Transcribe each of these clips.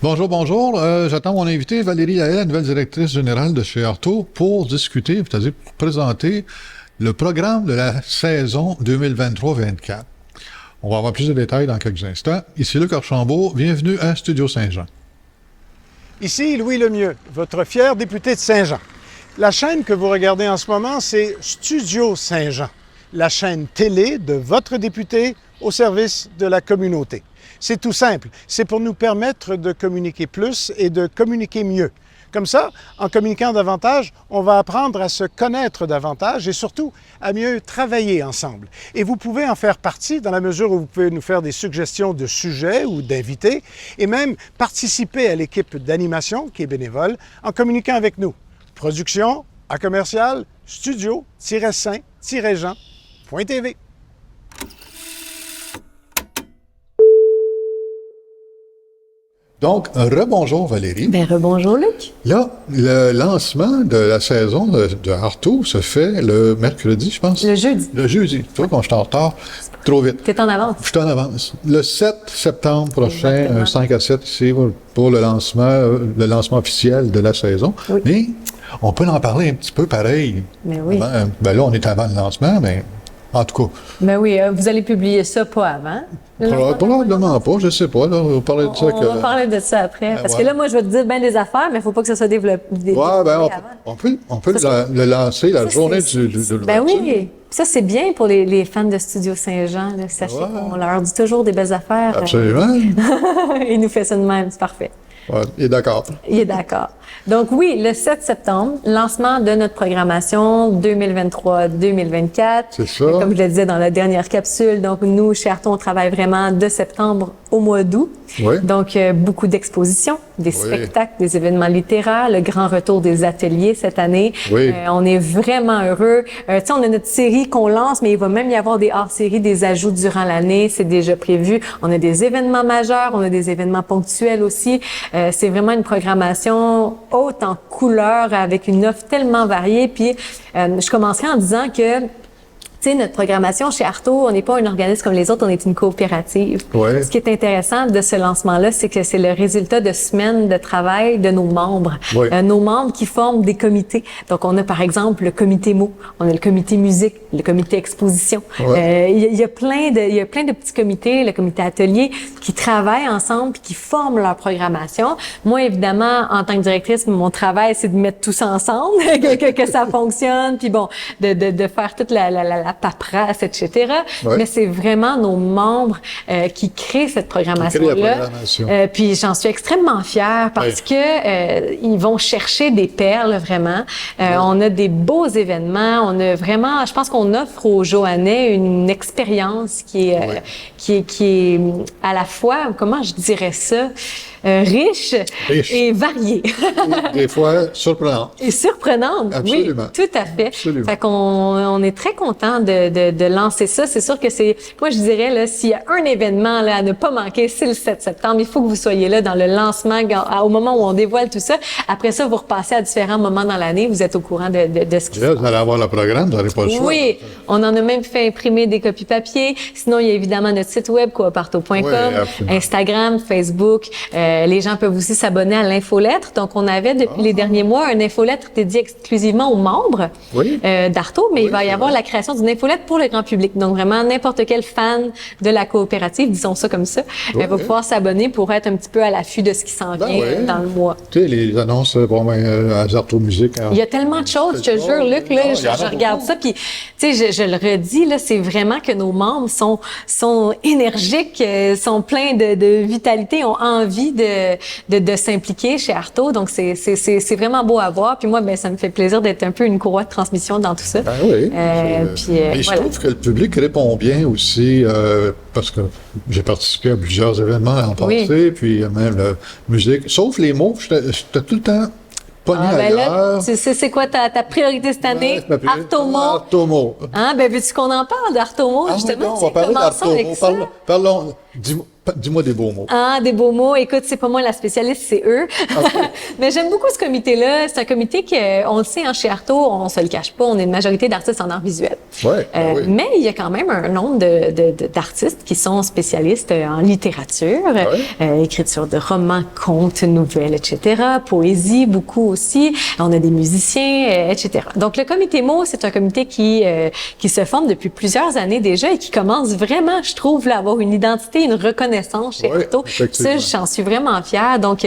Bonjour, bonjour. J'attends mon invité Valérie Lahaye, la nouvelle directrice générale de chez Arto, pour discuter, c'est-à-dire pour présenter le programme de la saison 2023-24. On va avoir plus de détails dans quelques instants. Ici Luc Archambault, bienvenue à Studio Saint-Jean. Ici Louis Lemieux, votre fier député de Saint-Jean. La chaîne que vous regardez en ce moment, c'est Studio Saint-Jean, la chaîne télé de votre député au service de la communauté. C'est tout simple, c'est pour nous permettre de communiquer plus et de communiquer mieux. Comme ça, en communiquant davantage, on va apprendre à se connaître davantage et surtout à mieux travailler ensemble. Et vous pouvez en faire partie dans la mesure où vous pouvez nous faire des suggestions de sujets ou d'invités et même participer à l'équipe d'animation qui est bénévole en communiquant avec nous. Production à commercial studio-saint-jean.tv. Donc, rebonjour Valérie. Ben, rebonjour Luc. Là, le lancement de la saison de Arto se fait le mercredi, je pense. Le jeudi. Le jeudi. Tu vois, quand je suis en retard, trop vite. T'es en avance. Je suis en avance. Le 7 septembre prochain, Exactement. 5 à 7 ici pour le lancement officiel de la saison. Oui. Mais on peut en parler un petit peu pareil. Mais oui. Ben là, on est avant le lancement, mais en tout cas, Ben oui, vous allez publier ça pas avant. probablement pas, je sais pas. Là, on parlait de ça On va parler de ça après. Parce que là, moi, je vais te dire bien des affaires, mais il ne faut pas que ça soit développé avant. on peut le lancer la journée de Ben l'ouverture. oui. Ça, c'est bien pour les fans de Studio Saint-Jean. Là. Sachez qu'on leur dit toujours des belles affaires. Absolument. Il nous fait ça de même, c'est parfait. Ouais, il est d'accord. Il est d'accord. Donc oui, le 7 septembre, lancement de notre programmation 2023-2024. C'est ça. Comme je le disais dans la dernière capsule, donc nous, chez Arto, on travaille vraiment de septembre au mois d'août. Oui. Donc, beaucoup d'expositions, des spectacles, des événements littéraires, le grand retour des ateliers cette année. Oui. On est vraiment heureux. Tu sais, on a notre série qu'on lance, mais il va même y avoir des hors-séries, des ajouts durant l'année. C'est déjà prévu. On a des événements majeurs, on a des événements ponctuels aussi. C'est vraiment une programmation haute en couleurs avec une offre tellement variée. Puis, je commencerai en disant que tu sais, notre programmation chez Arto, on n'est pas un organisme comme les autres, on est une coopérative. Ouais. Ce qui est intéressant de ce lancement-là, c'est que c'est le résultat de semaines de travail de nos membres. Ouais. Nos membres qui forment des comités. Donc, on a par exemple le comité mots, on a le comité musique, le comité exposition. Ouais. Il y a plein de petits comités, le comité atelier, qui travaillent ensemble puis qui forment leur programmation. Moi, évidemment, en tant que directrice, mon travail, c'est de mettre tout ça ensemble, que ça fonctionne, puis bon, de faire toute la paperasse, etc. Ouais. Mais c'est vraiment nos membres qui créent cette programmation-là. Qui créent la programmation. Puis j'en suis extrêmement fière parce que ils vont chercher des perles, vraiment. On a des beaux événements. On a vraiment, je pense qu'on offre aux Joannais une expérience qui est à la fois, comment je dirais ça, riche et variée. Des fois, surprenant. Et surprenante, Absolument. oui, tout à fait. Absolument. Fait qu'on est très content de lancer ça. C'est sûr que moi je dirais là, s'il y a un événement là à ne pas manquer, c'est le 7 septembre. Il faut que vous soyez là dans le lancement, au moment où on dévoile tout ça. Après ça, vous repassez à différents moments dans l'année. Vous êtes au courant de ce qui se Là, passe. vous allez avoir le programme, vous n'aurez pas le choix. Oui, on en a même fait imprimer des copies papier. Sinon, il y a évidemment notre site web coaparto.com, Oui, absolument. Instagram, Facebook. Les gens peuvent aussi s'abonner à l'infolettre. Donc, on avait depuis les derniers mois un infolettre dédié exclusivement aux membres d'Arto, mais il va y avoir la création d'une infolettre pour le grand public. Donc, vraiment, n'importe quel fan de la coopérative, disons ça comme ça, va pouvoir s'abonner pour être un petit peu à l'affût de ce qui s'en vient dans le mois. Tu sais, les annonces, à Arto Musique. Il y a tellement de choses, je te jure, Luc, là, je regarde ça, puis tu sais, je le redis, là, c'est vraiment que nos membres sont énergiques, sont pleins de vitalité, ont envie de s'impliquer chez Arto, donc c'est vraiment beau à voir. Puis moi, ben ça me fait plaisir d'être un peu une courroie de transmission dans tout ça. Ah oui. Et je voilà. trouve que le public répond bien aussi, parce que j'ai participé à plusieurs événements en passé, puis même la musique. Sauf les mots, j'étais tout le temps pogné Ben là, ailleurs. c'est quoi ta priorité cette année? Artomo. Artomo. Hein, ben veux-tu qu'on en parle d'Artomo, justement? On va parler Commençons avec ça. d'Artomo. Parlons. Dis-moi des beaux mots. Ah, des beaux mots. Écoute, c'est pas moi la spécialiste, c'est eux. Mais j'aime beaucoup ce comité-là. C'est un comité on le sait, hein, chez Arto, on se le cache pas, on est une majorité d'artistes en art visuel. Ouais, oui. Mais il y a quand même un nombre d'artistes qui sont spécialistes en littérature, écriture de romans, contes, nouvelles, etc. Poésie, beaucoup aussi. On a des musiciens, etc. Donc, le comité mots, c'est un comité qui se forme depuis plusieurs années déjà et qui commence vraiment, je trouve, là, à avoir une identité, une reconnaissance chez Arto. Ça, j'en suis vraiment fière. Donc,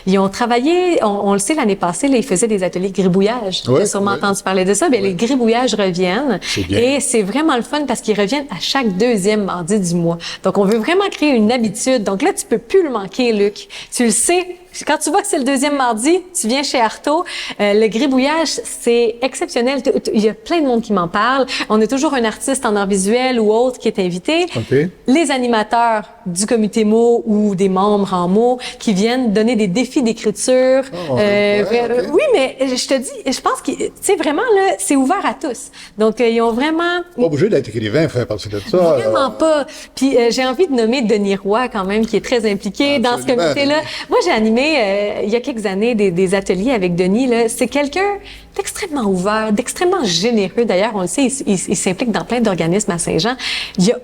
ils ont travaillé, on le sait, l'année passée, là, ils faisaient des ateliers gribouillage. Tu as sûrement entendu parler de ça. Bien, les gribouillages reviennent. Et c'est vraiment le fun parce qu'ils reviennent à chaque deuxième mardi du mois. Donc, on veut vraiment créer une habitude. Donc là, tu peux plus le manquer, Luc. Tu le sais. Quand tu vois que c'est le deuxième mardi, tu viens chez Arto. Le gribouillage, c'est exceptionnel. Il y a plein de monde qui m'en parle. On a toujours un artiste en art visuel ou autre qui est invité. Okay. Les animateurs du comité mots ou des membres en mots qui viennent donner des défis d'écriture. Oui, mais je te dis, je pense que, tu sais, vraiment, là, c'est ouvert à tous. Donc, ils ont vraiment... Pas obligé d'être écrivain, faire partie de ça. Vraiment pas. Puis, j'ai envie de nommer Denis Roy, quand même, qui est très impliqué dans ce comité-là. Moi, j'ai animé il y a quelques années des ateliers avec Denis. Là. C'est quelqu'un d'extrêmement ouvert, d'extrêmement généreux. D'ailleurs, on le sait, il s'implique dans plein d'organismes à Saint-Jean. Il y a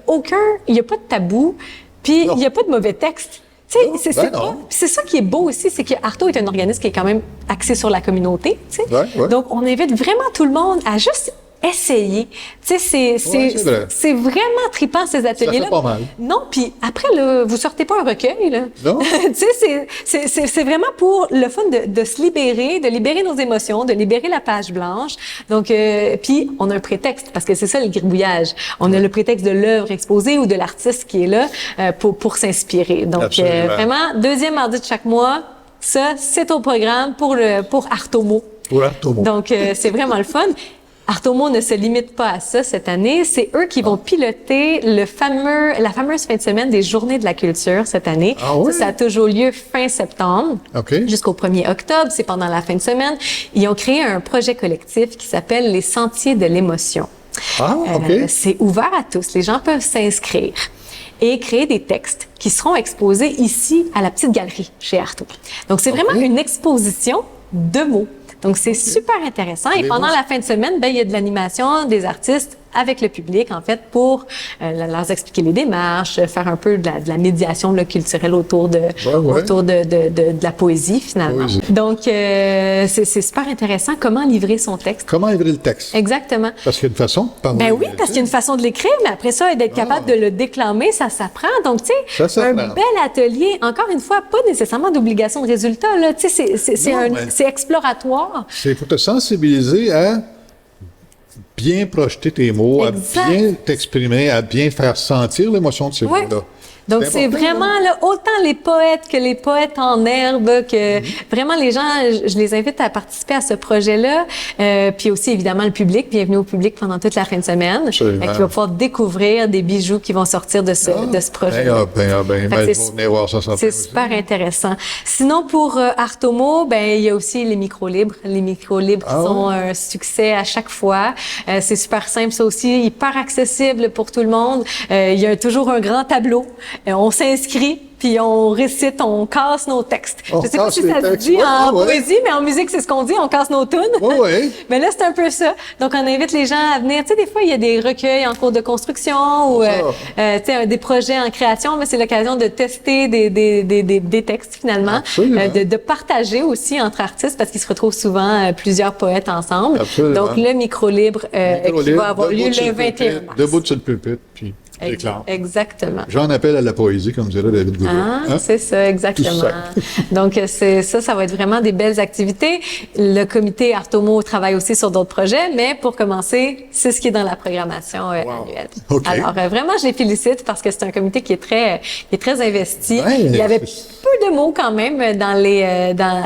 pas de tabou, puis il y a pas de mauvais texte. C'est ça qui est beau aussi, c'est que Arto est un organisme qui est quand même axé sur la communauté. Donc, on invite vraiment tout le monde à juste essayer. Tu sais, c'est vraiment trippant, ces ateliers-là. Ça fait pas mal. Non, puis après, là, vous sortez pas un recueil, là. Non. Tu sais, c'est vraiment pour le fun de se libérer, de libérer nos émotions, de libérer la page blanche. Donc, puis on a un prétexte, parce que c'est ça le gribouillage. On a le prétexte de l'œuvre exposée ou de l'artiste qui est là pour s'inspirer. Donc, vraiment, deuxième mardi de chaque mois, ça, c'est au programme pour Artomo. Pour Artomo. Donc, c'est vraiment le fun. Artomo ne se limite pas à ça cette année. C'est eux qui vont piloter la fameuse fin de semaine des Journées de la culture cette année. Ah oui? Ça a toujours lieu fin septembre jusqu'au 1er octobre. C'est pendant la fin de semaine. Ils ont créé un projet collectif qui s'appelle les Sentiers de l'émotion. C'est ouvert à tous. Les gens peuvent s'inscrire et créer des textes qui seront exposés ici à la petite galerie chez Arto. Donc, c'est vraiment une exposition de mots. Donc, c'est super intéressant. Et pendant la fin de semaine, il y a de l'animation, des artistes avec le public, en fait, pour leur expliquer les démarches, faire un peu de la médiation culturelle autour de la poésie, finalement. Donc, c'est super intéressant. Comment livrer son texte? Comment livrer le texte? Exactement. Parce qu'il y a une façon de parler. Ben oui, parce qu'il y a une façon de l'écrire, mais après ça, d'être capable de le déclamer, ça s'apprend. Donc, tu sais, un bel atelier, encore une fois, pas nécessairement d'obligation de résultat, là. Tu sais, c'est exploratoire. C'est pour te sensibiliser à bien projeter tes mots, à bien t'exprimer, à bien faire sentir l'émotion de ces mots-là. Donc, c'est vraiment là, autant les poètes que les poètes en herbe, que vraiment les gens, je les invite à participer à ce projet-là. Puis aussi, évidemment, le public. Bienvenue au public pendant toute la fin de semaine. Qui va pouvoir découvrir des bijoux qui vont sortir de ce projet. C'est super intéressant. Sinon, pour Artomo, il y a aussi les micros libres. Les micros libres qui sont un succès à chaque fois. C'est super simple, ça aussi, hyper accessible pour tout le monde. Il y a toujours un grand tableau. On s'inscrit, puis on récite, on casse nos textes. Je sais pas si ça se dit en poésie, mais en musique, c'est ce qu'on dit, on casse nos tunes. Mais là, c'est un peu ça. Donc, on invite les gens à venir. Tu sais, des fois, il y a des recueils en cours de construction ou tu sais, des projets en création, mais c'est l'occasion de tester des textes, finalement. De partager aussi entre artistes, parce qu'ils se retrouvent souvent plusieurs poètes ensemble. Donc, le micro libre qui va avoir lieu le 21 mars. Debout sur le pupitre, puis... Exactement. J'en appelle à la poésie, comme dirait David Goudreau. C'est ça, exactement. Donc, ça va être vraiment des belles activités. Le comité Artomo travaille aussi sur d'autres projets, mais pour commencer, c'est ce qui est dans la programmation annuelle. Alors, vraiment, je les félicite parce que c'est un comité qui est très investi. Il y avait peu de mots quand même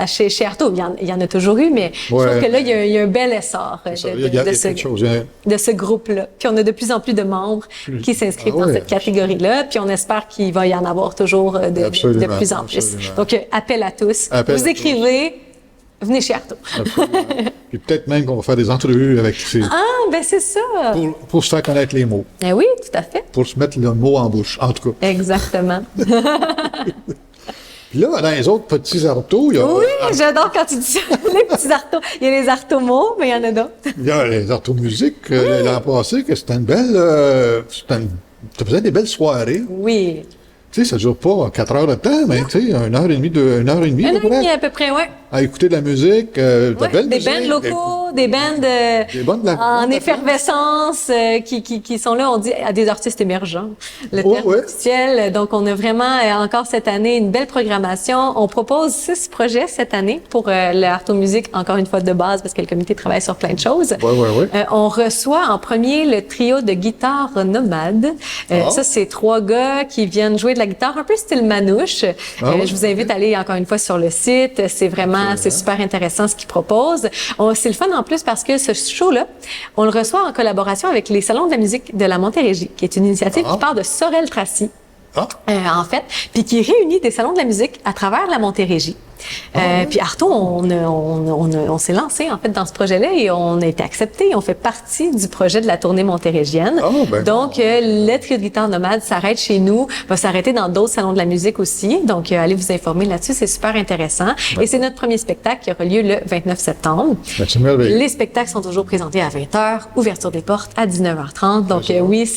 chez Arto. Il y en a toujours eu, mais je trouve que là, il y a un bel essor de ce groupe-là. Puis on a de plus en plus de membres qui s'inscrivent dans cette catégorie-là, puis on espère qu'il va y en avoir toujours de plus en plus. Donc, appel à tous. Vous écrivez venez chez Artaud. Absolument. Puis peut-être même qu'on va faire des entrevues avec Ah, ben c'est ça. pour se faire connaître les mots, Eh oui, tout à fait. pour se mettre le mot en bouche, en tout cas. Exactement. Puis là, dans les autres petits arteaux, il y a, Oui, j'adore quand tu dis ça, les petits arteaux. Il y a les arteaux mots, mais il y en a d'autres. il y a les arteaux musique. L'an passé, que c'était une belle... ça faisait des belles soirées. Oui. Tu sais, ça dure pas 4 heures de temps, mais tu sais, 1h30, 2h30, Un à peu an et demi près, à peu près, oui. à écouter de la musique, de la Ouais, belle des musique. bands locaux, des bands des bonnes de la- en bonnes de la effervescence qui sont là, on dit à des artistes émergents, le Ouais, terme ouais. officiel. Donc, on a vraiment encore cette année une belle programmation. On propose 6 projets cette année pour le Artaud Musique, encore une fois de base, parce que le comité travaille sur plein de choses. Ouais. On reçoit en premier le trio de guitare nomade. Ça, c'est 3 gars qui viennent jouer de la guitare un peu style manouche. Ouais. Je vous invite à aller encore une fois sur le site. C'est super intéressant ce qu'ils proposent. C'est le fun en plus parce que ce show-là, on le reçoit en collaboration avec les Salons de la musique de la Montérégie, qui est une initiative qui part de Sorel Tracy. En fait, puis qui réunit des salons de la musique à travers la Montérégie. Puis Artaud, on s'est lancé en fait dans ce projet-là et on a été accepté. On fait partie du projet de la tournée montérégienne. Donc, le trio de guitare nomade s'arrête chez nous, va s'arrêter dans d'autres salons de la musique aussi. Donc, allez vous informer là-dessus, c'est super intéressant. Et c'est notre premier spectacle qui aura lieu le 29 septembre. C'est merveilleux. Les spectacles sont toujours présentés à 20h, ouverture des portes à 19h30. Donc, oui,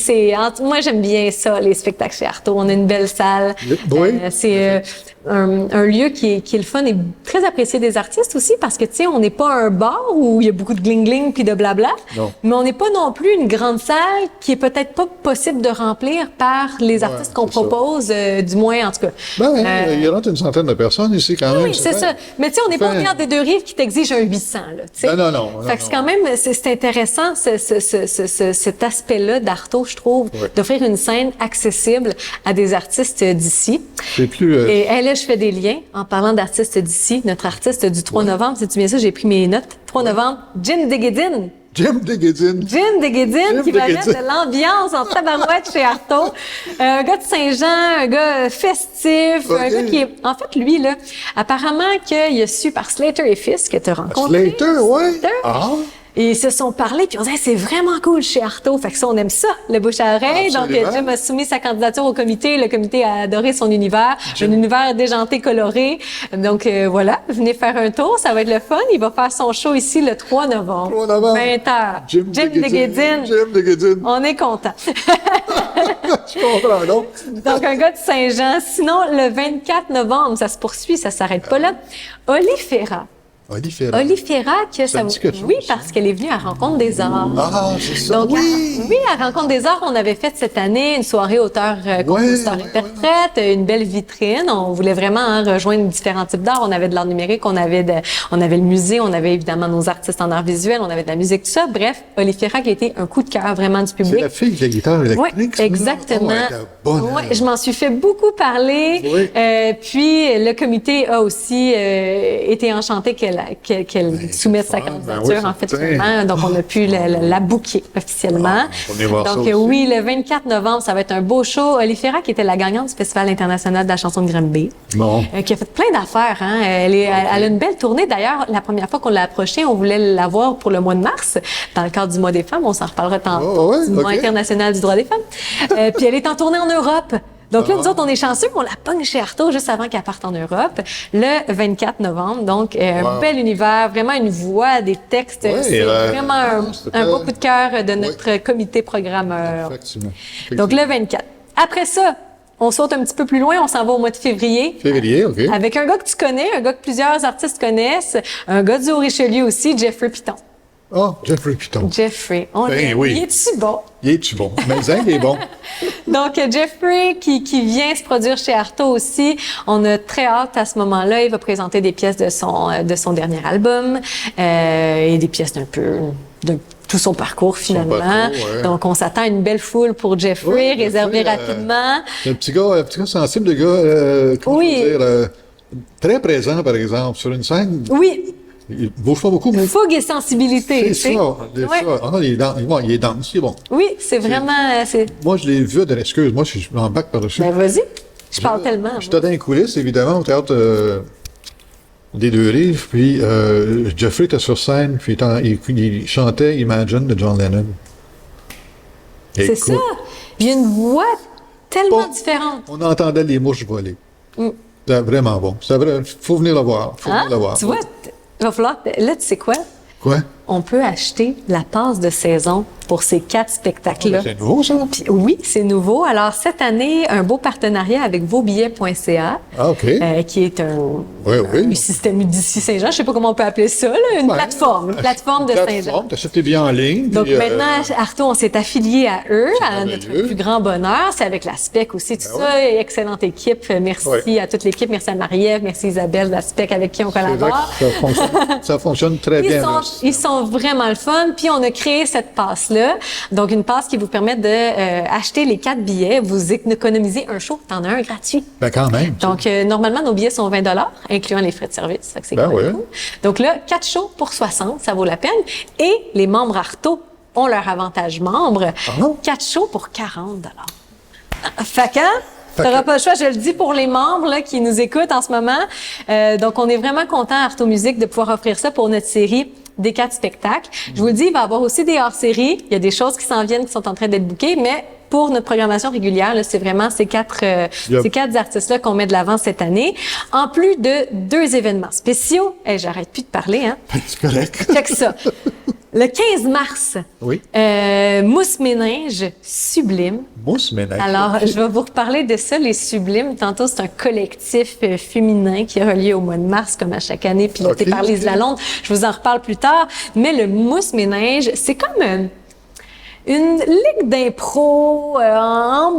moi, j'aime bien ça, les spectacles chez Artaud. On a une belle salle. Oui. C'est un lieu qui est le fun et très apprécié des artistes aussi parce que, tu sais, on n'est pas un bar où il y a beaucoup de gling-gling puis de blabla. Non. Mais on n'est pas non plus une grande salle qui est peut-être pas possible de remplir par les artistes qu'on c'est ça. propose, du moins, en tout cas. Il y en a une centaine de personnes ici quand même. Oui, c'est ça. Mais tu sais, on n'est pas au Enfin- Théâtre des Deux-Rives qui t'exige un 800, là, tu sais. Non. Fait que c'est quand même, c'est intéressant, cet aspect-là d'Artaud, je trouve, d'offrir une scène accessible à des artistes d'ici. C'est plus... Et là, je fais des liens en parlant d'artistes d'ici. Notre artiste du 3 novembre, sais-tu bien ça, j'ai pris mes notes. 3 novembre, Jim Deguedin. Jim Deguedin. Jim Deguedin qui va Deguedin. mettre de l'ambiance en tabarouette chez Artaud. Un gars de Saint-Jean, un gars festif, un gars qui est... En fait, lui, là, apparemment qu'il a su par Slater et Fils que tu as rencontré. Slater, ouais. Slater. Ah. Et ils se sont parlé, puis on disait, c'est vraiment cool chez Artaud. Fait que ça, on aime ça, le bouche à oreille. Donc, Absolument. Jim a soumis sa candidature au comité. Le comité a adoré son univers. Un univers déjanté, coloré. Donc, voilà, venez faire un tour. Ça va être le fun. Il va faire son show ici le 3 novembre. 3 novembre. 20h. Jim Deguedin. Jim Deguedin. On est content. Je comprends, non? Donc, un gars de Saint-Jean. Sinon, le 24 novembre, ça se poursuit, ça s'arrête pas là. Olifera. Olifera, ça me dit quelque chose, oui, ça. parce qu'elle est venue à Rencontre des Arts. Ah, c'est ça. Donc, oui. à Rencontre des Arts, on avait fait cette année une soirée auteur-compositeur-interprète, une belle vitrine. On voulait vraiment rejoindre différents types d'art. On avait de l'art numérique, on avait le musée, on avait évidemment nos artistes en art visuel, on avait de la musique, tout ça. Bref, Olifera qui a été un coup de cœur vraiment du C'est public. la fille qui a la guitare électrique. Oui, ça, là? exactement. Oh, elle était bonne, Ouais, elle. je m'en suis fait beaucoup parler. Oui. Puis le comité a aussi été enchanté qu'elle soumette sa fun. Ben candidature, oui, en fait, certain. finalement. Donc, on a pu la booker officiellement. On va voir ça Donc, aussi. oui, le 24 novembre, ça va être un beau show. Olifera, qui était la gagnante du Festival international de la chanson de Granby, Bon. qui a fait plein d'affaires. Hein. Elle a une belle tournée. D'ailleurs, la première fois qu'on l'a approchée, on voulait la voir pour le mois de mars, dans le cadre du mois des femmes. On s'en reparlera tantôt, Oh, ouais, du mois ok. international du droit des femmes. Puis elle est en tournée en Europe. Donc là, nous autres, on est chanceux, on la pogne chez Artaud juste avant qu'elle parte en Europe, le 24 novembre. Donc, un bel univers, vraiment une voix, des textes. Ouais, c'est vraiment un beau coup de cœur de notre comité programmeur. Effectivement. Donc, le 24. Après ça, on saute un petit peu plus loin, on s'en va au mois de février. Février, OK. Avec un gars que tu connais, un gars que plusieurs artistes connaissent, un gars du Haut-Richelieu aussi, Jeffrey Piton. Ah, Jeffrey Piton. Jeffrey, on Ben l'aime. oui. Il est-tu bon? Il est-tu bon? Mais il est bon. Donc, Jeffrey, qui vient se produire chez Artaud aussi, on a très hâte à ce moment-là. Il va présenter des pièces de son dernier album et des pièces de tout son parcours, finalement. parcours, ouais. Donc, on s'attend à une belle foule pour Jeffrey, Ouais, réservé Jeffrey, rapidement. C'est un petit gars sensible, le gars, comment Oui. je peux dire, très présent, par exemple, sur une scène. Oui, Il bouge pas beaucoup, mais fougue et sensibilité. c'est tu sais. ça. Ouais. Ah, il est dense, c'est bon. Oui, c'est vraiment... Moi, je l'ai vu de l'excuse. Moi, je suis en bac par-dessus. Ben, vas-y. Je parle tellement. J'étais dans les coulisses, évidemment, au théâtre des deux rives, puis Jeffrey était sur scène, puis il chantait Imagine de John Lennon. C'est ça. Il y a une voix tellement Bon. différente. On entendait les mouches voler. C'était vraiment bon. C'était vrai. Faut venir le voir. Faut venir le voir. Tu vois, il va falloir... Là, tu sais quoi? Quoi? On peut acheter la passe de saison pour ces 4 spectacles-là. C'est nouveau, ça? Puis oui, c'est nouveau. Alors, cette année, un beau partenariat avec vosbillets.ca, Ah, OK. qui est un Oui. système d'ici Saint-Jean, je sais pas comment on peut appeler ça, là, une plateforme de Saint-Jean. Tu achètes tes billets en ligne. Donc puis, maintenant, Arto, on s'est affilié à eux, à merveilleux. notre plus grand bonheur. C'est avec la SPEC aussi, tout ça. Excellente équipe. Merci Ouais. à toute l'équipe. Merci à Marie-Ève, merci Isabelle de la SPEC avec qui on c'est vrai collabore. que ça fonctionne très bien. merci. Ils sont vraiment le fun. Puis on a créé cette passe-là. Donc une passe qui vous permet de acheter les 4 billets. Vous économisez un show. T'en as un gratuit. Ben quand même. Donc normalement, nos billets sont 20 $, incluant les frais de service. Fait que c'est Ben quand même ouais. cool. Donc là, 4 shows pour 60, ça vaut la peine. Et les membres Arto ont leur avantage membre. Ah. 4 shows pour 40 $. Fait que, t'auras pas le choix, je le dis pour les membres là, qui nous écoutent en ce moment. Donc, on est vraiment content à Arto Musique de pouvoir offrir ça pour notre série des 4 spectacles. Je vous le dis, il va y avoir aussi des hors-séries. Il y a des choses qui s'en viennent, qui sont en train d'être bookées, mais pour notre programmation régulière, là, c'est vraiment ces 4 artistes-là qu'on met de l'avant cette année. En plus de 2 événements spéciaux. Hey, j'arrête plus de parler, hein? C'est correct. Check ça. Le 15 mars, Oui. Mousse Méninge, Sublime. Mousse ménage. Alors, je vais vous reparler de ça, les Sublimes. Tantôt, c'est un collectif féminin qui a lieu au mois de mars, comme à chaque année, piloté Ok, par Lise ok. Lalonde. Je vous en reparle plus tard. Mais le Mousse Méninge, c'est comme une ligue d'impro en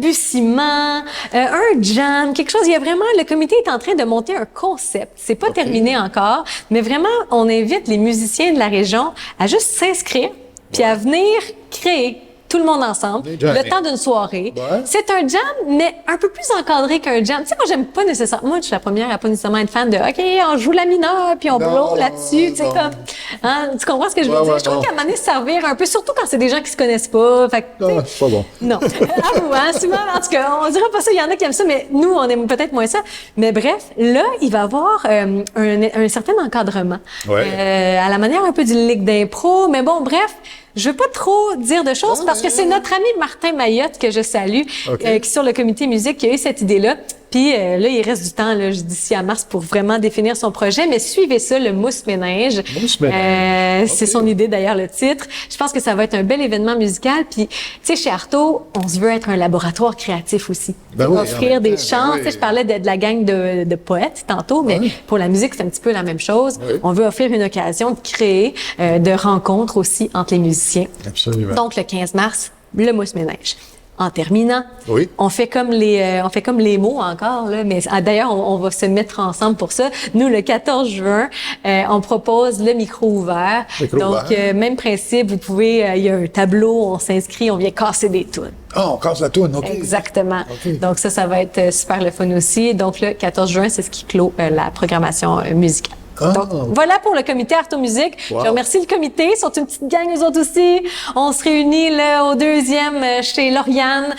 balbutiement, un jam, quelque chose. Il y a vraiment, le comité est en train de monter un concept. C'est pas terminé encore, mais vraiment, on invite les musiciens de la région à juste s'inscrire puis à venir créer. Tout le monde ensemble, Des jamming. le temps d'une soirée. Ouais. C'est un jam, mais un peu plus encadré qu'un jam. Tu sais, moi, j'aime pas nécessairement... Moi, je suis la première à pas nécessairement être fan de « OK, on joue la mineure, puis on Non, blow là-dessus. » Tu sais, non. comme... Hein, tu comprends ce que je veux Ouais, dire? ouais, Je trouve non. qu'à un moment donné, se servir un peu, surtout quand c'est des gens qui se connaissent pas. Fait que, tu sais, Ah, c'est pas bon. non. Avoue, hein, souvent, en tout cas, on dirait pas ça. Il y en a qui aiment ça, mais nous, on aime peut-être moins ça. Mais bref, là, il va y avoir un certain encadrement. Ouais. À la manière un peu d'une ligue d'impro. Mais bon, bref, je veux pas trop dire de choses parce que c'est notre ami Martin Mayotte que je salue, OK. qui est sur le comité musique, qui a eu cette idée-là. Puis là, il reste du temps là, d'ici à mars pour vraiment définir son projet. Mais suivez ça, le Mousse Méninge. Mousse Méninge. C'est OK. son idée d'ailleurs, le titre. Je pense que ça va être un bel événement musical. Puis, tu sais, chez Arto, on se veut être un laboratoire créatif aussi. Ben oui, en Offrir même des temps, chants. ben Tu sais, oui. je parlais de la gang de poètes tantôt, mais Ouais. pour la musique, c'est un petit peu la même chose. Oui. On veut offrir une occasion de créer, de rencontres aussi entre les musiciens. Absolument. Donc, le 15 mars, le Mousse Méninge. En terminant, Oui. on fait comme les mots encore, là, mais d'ailleurs, on va se mettre ensemble pour ça. Nous, le 14 juin, on propose le micro ouvert. Micro Donc, ouvert. même principe, vous pouvez, il y a un tableau, on s'inscrit, on vient casser des tunes. Ah, on casse la toune, OK. Exactement. OK. Donc, ça va être super le fun aussi. Donc, le 14 juin, c'est ce qui clôt la programmation musicale. Ah. Donc, voilà pour le comité Arto Musique. Wow. Je remercie le comité. Ils sont une petite gang, eux autres aussi. On se réunit là, au 2e chez Lauriane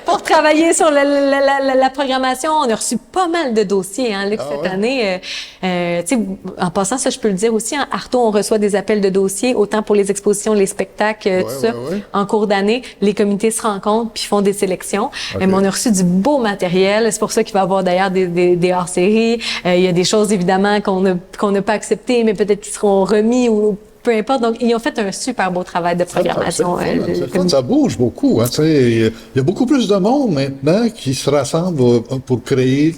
pour travailler sur la programmation. On a reçu pas mal de dossiers, hein, Luc, cette ouais? année. Tu sais, en passant, ça, je peux le dire aussi. En Arto, on reçoit des appels de dossiers, autant pour les expositions, les spectacles, tout ça. ouais. En cours d'année, les comités se rencontrent puis font des sélections. Mais on a reçu du beau matériel. C'est pour ça qu'il va y avoir d'ailleurs des hors-séries. Il y a des choses, évidemment, qu'on n'a pas acceptées, mais peut-être qui seront remis ou peu importe. Donc, ils ont fait un super beau travail de programmation. C'est le fun, ça bouge beaucoup. Hein, tu sais, il y a beaucoup plus de monde maintenant qui se rassemble pour créer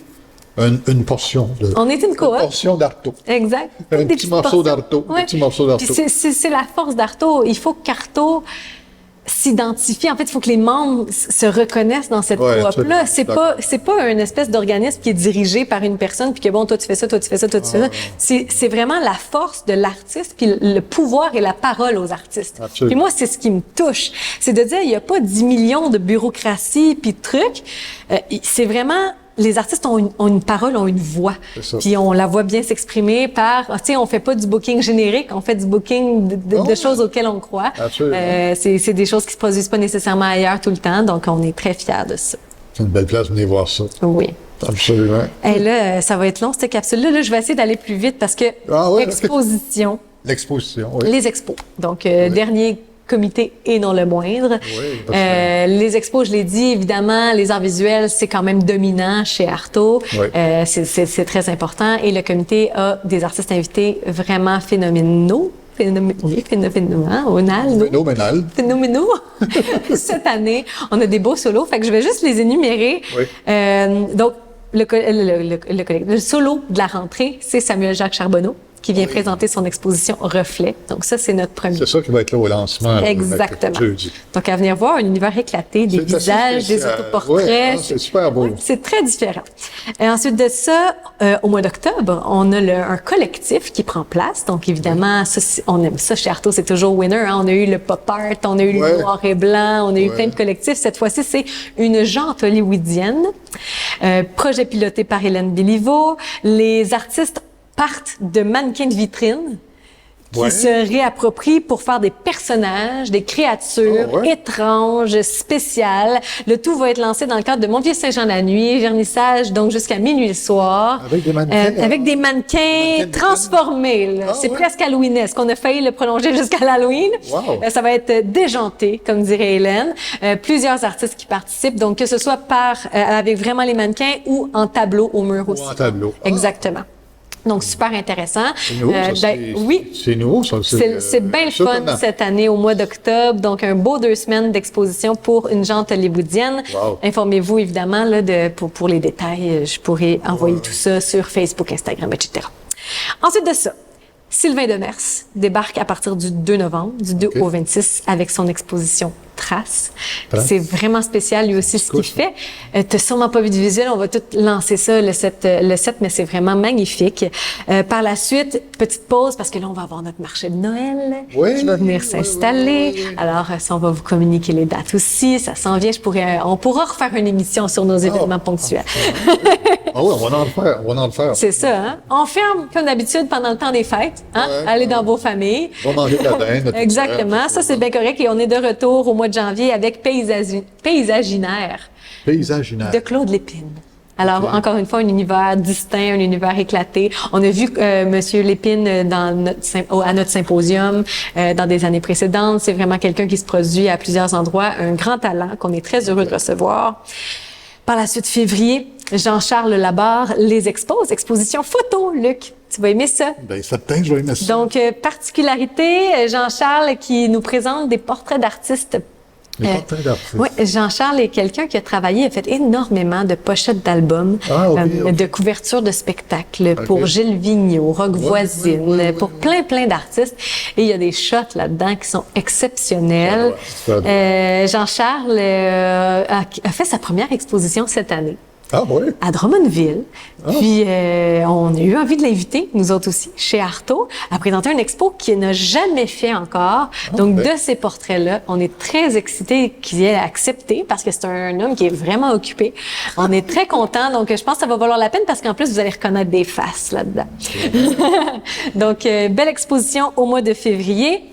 une portion de On est une coop. portion d'Arto. Exact. Un Des petit petites morceau portions. d'Arto, un petit morceau d'Arto. Puis c'est la force d'Arto. Il faut qu'Arto s'identifie. En fait, il faut que les membres se reconnaissent dans cette Ouais, coop-là. absolument. C'est pas une espèce d'organisme qui est dirigé par une personne puis que bon, toi tu fais ça, toi tu fais ça, toi tu fais ça. C'est vraiment la force de l'artiste puis le pouvoir et la parole aux artistes. Absolument. Puis moi, c'est ce qui me touche. C'est de dire, il y a pas 10 millions de bureaucratie puis de trucs. C'est vraiment les artistes ont une parole, ont une voix. C'est ça. Puis on la voit bien s'exprimer par, tu sais, on fait pas du booking générique, on fait du booking de Oh. choses auxquelles on croit. Absolument. C'est des choses qui se produisent pas nécessairement ailleurs tout le temps, donc on est très fiers de ça. C'est une belle place, venez voir ça. Oui. Absolument. Et là, ça va être long, cette capsule-là. Là, je vais essayer d'aller plus vite parce que Ah ouais, exposition, L'exposition, oui. les expos. Donc, dernier comité et non le moindre. Oui, les expos, je l'ai dit, évidemment, les arts visuels, c'est quand même dominant chez Artaud. Oui. C'est très important. Et le comité a des artistes invités vraiment phénoménaux. Phénoménaux. Cette année, on a des beaux solos. Fait que je vais juste les énumérer. Oui. Donc, le solo de la rentrée, c'est Samuel-Jacques Charbonneau, qui vient présenter son exposition Reflet. Donc ça, c'est notre premier. C'est ça qui va être là au lancement. Exactement. Jeudi. Donc à venir voir un univers éclaté, des C'est assez visages, des spécial. autoportraits. Ouais, c'est super beau. Ouais, c'est très différent. Et ensuite de ça, au mois d'octobre, on a un collectif qui prend place. Donc évidemment, ça, on aime ça chez Artaud, c'est toujours winner. Hein? On a eu le pop art, on a eu le noir et blanc, on a eu plein de collectifs. Cette fois-ci, c'est une jante hollywoodienne. Projet piloté par Hélène Béliveau. Les artistes partent de mannequins de vitrine qui se réapproprient pour faire des personnages, des créatures étranges, spéciales. Le tout va être lancé dans le cadre de Montvieux-Saint-Jean la nuit, vernissage donc jusqu'à minuit le soir. Avec des mannequins. Avec des mannequins transformés. Là. C'est presque halloweenesque. On a failli le prolonger jusqu'à l'Halloween. Wow. Ça va être déjanté, comme dirait Hélène. Plusieurs artistes qui participent, donc que ce soit avec vraiment les mannequins ou en tableau au mur aussi. En tableau. Exactement. Donc, super intéressant. C'est nouveau, ça, oui. C'est nouveau, ça. C'est bien le fun cette année, au mois d'octobre. Donc, un beau 2 semaines d'exposition pour une jante hollywoodienne. Wow. Informez-vous, évidemment, là, pour les détails. Je pourrais envoyer tout ça sur Facebook, Instagram, etc. Ensuite de ça, Sylvain Demers débarque à partir du 2 novembre, du 2 au 26, avec son exposition Traces. C'est vraiment spécial, lui aussi, ce qu'il fait. T'as sûrement pas vu de visuel, on va tout lancer ça, le 7, mais c'est vraiment magnifique. Par la suite, petite pause, parce que là, on va avoir notre marché de Noël qui va venir s'installer. Alors, ça, on va vous communiquer les dates aussi. Ça s'en vient. On pourra refaire une émission sur nos événements ponctuels. Ah oui, on va en le faire. C'est ça, hein? On ferme, comme d'habitude, pendant le temps des fêtes. Hein? Allez dans vos familles. On va manger de la dinde. Exactement. Ça, c'est bien correct. Et on est de retour au mois de janvier avec Paysaginaire de Claude Lépine. Alors, encore une fois, un univers distinct, un univers éclaté. On a vu Monsieur Lépine à notre symposium dans des années précédentes. C'est vraiment quelqu'un qui se produit à plusieurs endroits, un grand talent qu'on est très heureux de recevoir. Par la suite, février, Jean-Charles Labarre les expose. Exposition photo, Luc. Tu vas aimer ça. Bien, certain que je vais aimer ça. Donc, particularité, Jean-Charles qui nous présente des portraits d'artistes. Oui, Jean-Charles est quelqu'un qui a travaillé, a fait énormément de pochettes d'albums, de couvertures de spectacles pour Gilles Vigneault, Rock Voisine, pour plein d'artistes. Et il y a des shots là-dedans qui sont exceptionnels. Jean-Charles a fait sa première exposition cette année. Ah oui? À Drummondville. Puis, on a eu envie de l'inviter, nous autres aussi, chez Artaud, à présenter une expo qu'il n'a jamais fait encore. Donc, de ces portraits-là, on est très excités qu'il ait accepté parce que c'est un homme qui est vraiment occupé. On est très contents. Donc, je pense que ça va valoir la peine parce qu'en plus, vous allez reconnaître des faces là-dedans. Donc, belle exposition au mois de février.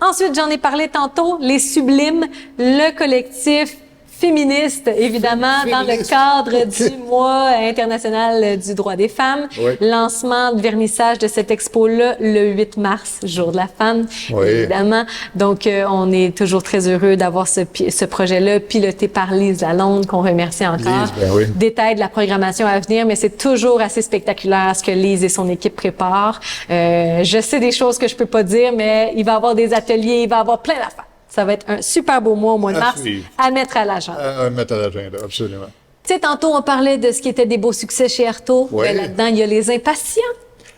Ensuite, j'en ai parlé tantôt, les Sublimes, le collectif féministe, évidemment, dans le cadre du mois international du droit des femmes. Lancement de vernissage de cette expo-là le 8 mars, jour de la femme, évidemment. Donc, on est toujours très heureux d'avoir ce projet-là piloté par Lise Lalonde, qu'on remercie encore. Détail de la programmation à venir, mais c'est toujours assez spectaculaire ce que Lise et son équipe préparent. Je sais des choses que je peux pas dire, mais il va y avoir des ateliers, il va y avoir plein d'affaires. Ça va être un super beau mois au mois de mars à mettre à l'agenda. À mettre à l'agenda, absolument. Tu sais, tantôt, on parlait de ce qui était des beaux succès chez Artaud. Ben, là-dedans, il y a les impatients.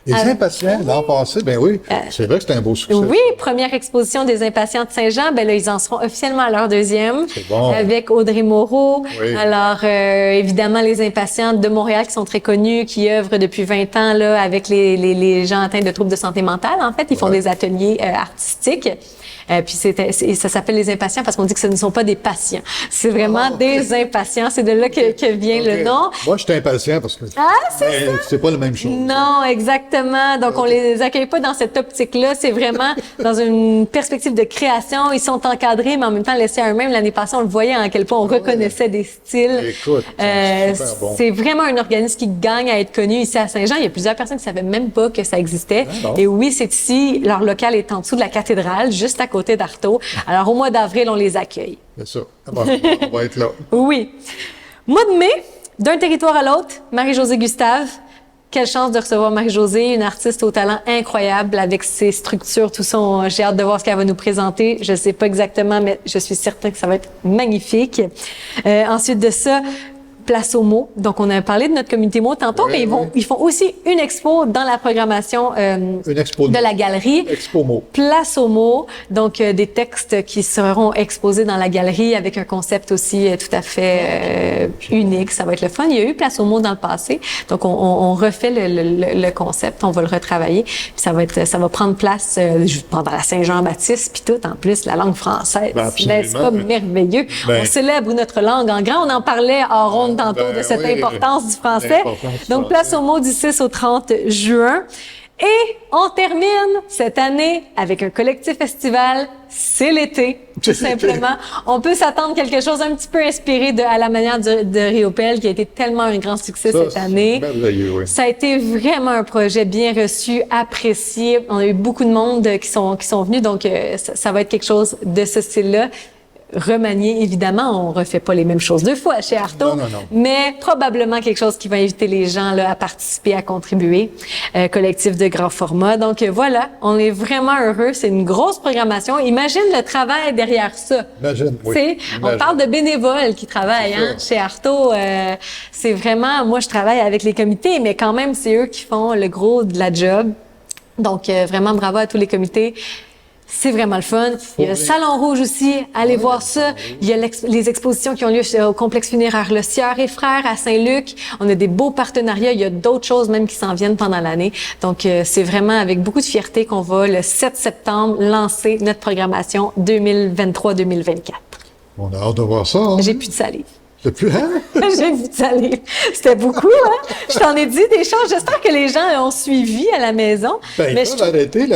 Les impatients, l'an passé, ben oui, c'est vrai que c'était un beau succès. Oui, première exposition des impatients de Saint-Jean, ben là, ils en seront officiellement à leur deuxième. C'est bon. Avec Audrey Moreau. Alors, évidemment, les impatients de Montréal qui sont très connus, qui œuvrent depuis 20 ans, là, avec les gens atteints de troubles de santé mentale. En fait, ils font des ateliers artistiques. Puis ça s'appelle les impatients parce qu'on dit que ce ne sont pas des patients. C'est vraiment des impatients. C'est de là que vient le nom. Moi, je suis impatient parce que c'est pas la même chose. Non, exactement. Exactement. Donc, on les accueille pas dans cette optique-là. C'est vraiment dans une perspective de création. Ils sont encadrés, mais en même temps laissés à eux-mêmes. L'année passée, on le voyait à quel point on reconnaissait des styles. Écoute, c'est super bon. C'est vraiment un organisme qui gagne à être connu ici à Saint-Jean. Il y a plusieurs personnes qui savaient même pas que ça existait. bon. Et oui, c'est ici. Leur local est en dessous de la cathédrale, juste à côté d'Artaud. Alors, au mois d'avril, on les accueille. C'est ça. Bon, on va être là. Oui. Mois de mai, d'un territoire à l'autre, Marie-Josée Gustave. Quelle chance de recevoir Marie-Josée, une artiste au talent incroyable avec ses structures, tout ça. J'ai hâte de voir ce qu'elle va nous présenter. Je sais pas exactement, mais je suis certaine que ça va être magnifique. Ensuite de ça, Place aux mots. Donc, on a parlé de notre communauté mots tantôt, mais ils font aussi une expo dans la programmation Une expo de la galerie. Expo mots. Place aux mots, donc des textes qui seront exposés dans la galerie avec un concept aussi tout à fait unique. Ça va être le fun. Il y a eu Place aux mots dans le passé, donc on refait le concept, on va le retravailler. Puis ça va prendre place pendant la Saint-Jean-Baptiste, puis tout en plus la langue française. N'est-ce pas merveilleux? On célèbre notre langue en grand. On en parlait en ronde tantôt de cette importance du français. Donc Place aux mots du 6 au 30 juin. Et on termine cette année avec un collectif estival. C'est l'été, tout simplement. On peut s'attendre quelque chose un petit peu inspiré à la manière de Riopelle, qui a été tellement un grand succès cette année. Oui. Ça a été vraiment un projet bien reçu, apprécié. On a eu beaucoup de monde qui sont venus, donc ça va être quelque chose de ce style-là. Remanié, évidemment, on refait pas les mêmes choses deux fois chez Artaud, Non. mais probablement quelque chose qui va inviter les gens là, à participer, à contribuer. Collectif de grand format. Donc voilà, on est vraiment heureux. C'est une grosse programmation. Imagine le travail derrière ça. Imagine, oui. On parle de bénévoles qui travaillent chez Artaud. C'est vraiment, moi je travaille avec les comités, mais quand même c'est eux qui font le gros de la job. Donc vraiment bravo à tous les comités. C'est vraiment le fun. Il y a le Salon Rouge aussi. Allez voir ça. Il y a les expositions qui ont lieu au complexe funéraire Le Sieur et Frères à Saint-Luc. On a des beaux partenariats. Il y a d'autres choses même qui s'en viennent pendant l'année. Donc, c'est vraiment avec beaucoup de fierté qu'on va, le 7 septembre, lancer notre programmation 2023-2024. On a hâte de voir ça. Hein? J'ai plus de salive. C'est plus, hein? J'ai vu de salive. C'était beaucoup, hein? Je t'en ai dit des choses. J'espère que les gens ont suivi à la maison. Mais ils peuvent arrêter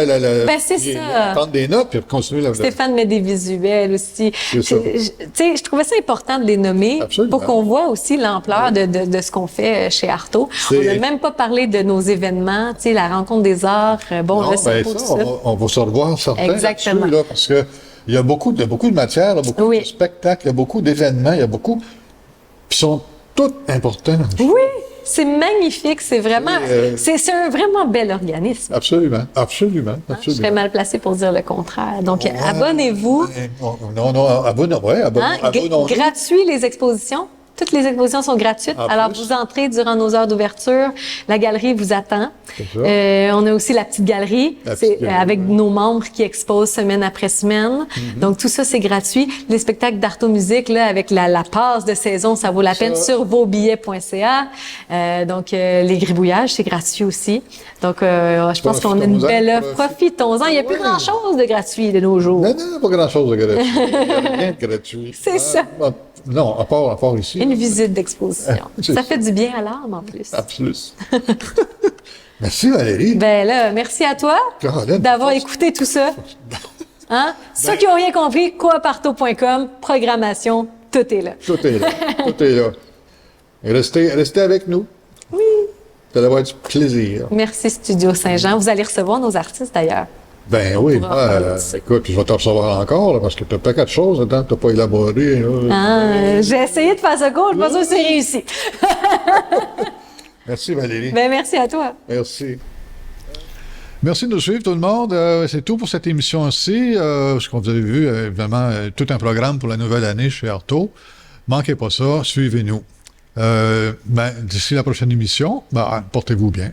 c'est ça. prendre des notes puis continuer la Stéphane met des visuels aussi. C'est ça. Je trouvais ça important de les nommer. Absolument. Pour qu'on voit aussi l'ampleur de ce qu'on fait chez Artaud. On n'a même pas parlé de nos événements, la rencontre des arts, on va se revoir certains Exactement. là, parce que il y a beaucoup de matières, il y a beaucoup de spectacles, il y a beaucoup d'événements, il y a beaucoup qui sont tous importants. Oui, c'est magnifique, c'est vraiment, c'est un vraiment bel organisme. Absolument. Je serais mal placée pour dire le contraire. Donc, abonnez-vous. Abonnons-nous. Gratuit les expositions. Toutes les expositions sont gratuites. Alors, vous entrez durant nos heures d'ouverture. La galerie vous attend. On a aussi la petite galerie, avec nos membres qui exposent semaine après semaine. Donc, tout ça, c'est gratuit. Les spectacles d'Artaud Musique, là, avec la passe de saison, ça vaut la peine sur vosbillets.ca. Donc, les gribouillages, c'est gratuit aussi. Donc, je pense qu'on a une belle offre. Profitons-en. Il n'y a plus grand-chose de gratuit de nos jours. Non, pas grand-chose de gratuit. Il n'y a rien de gratuit. C'est ça. Non, à part ici. Une visite d'exposition. Ça fait du bien à l'âme, en plus. Absolument. Merci, Valérie. Ben là, merci à toi d'avoir écouté tout ça. Hein? Ceux qui n'ont rien compris, cooparto.com, programmation, tout est là. Tout est là. Et restez avec nous. Oui. Ça va être du plaisir. Merci, Studio Saint-Jean. Vous allez recevoir nos artistes, d'ailleurs. Ben oui, écoute, puis je vais te recevoir encore, là, parce que tu as pas quelque chose dedans que tu n'as pas élaboré. J'ai essayé de faire ça court, je pense que c'est réussi. Merci Valérie. Ben merci à toi. Merci. Merci de nous suivre tout le monde. C'est tout pour cette émission-ci. Ce qu'on vous avez vu, évidemment, tout un programme pour la nouvelle année chez Artaud. Manquez pas ça, suivez-nous. D'ici la prochaine émission, portez-vous bien.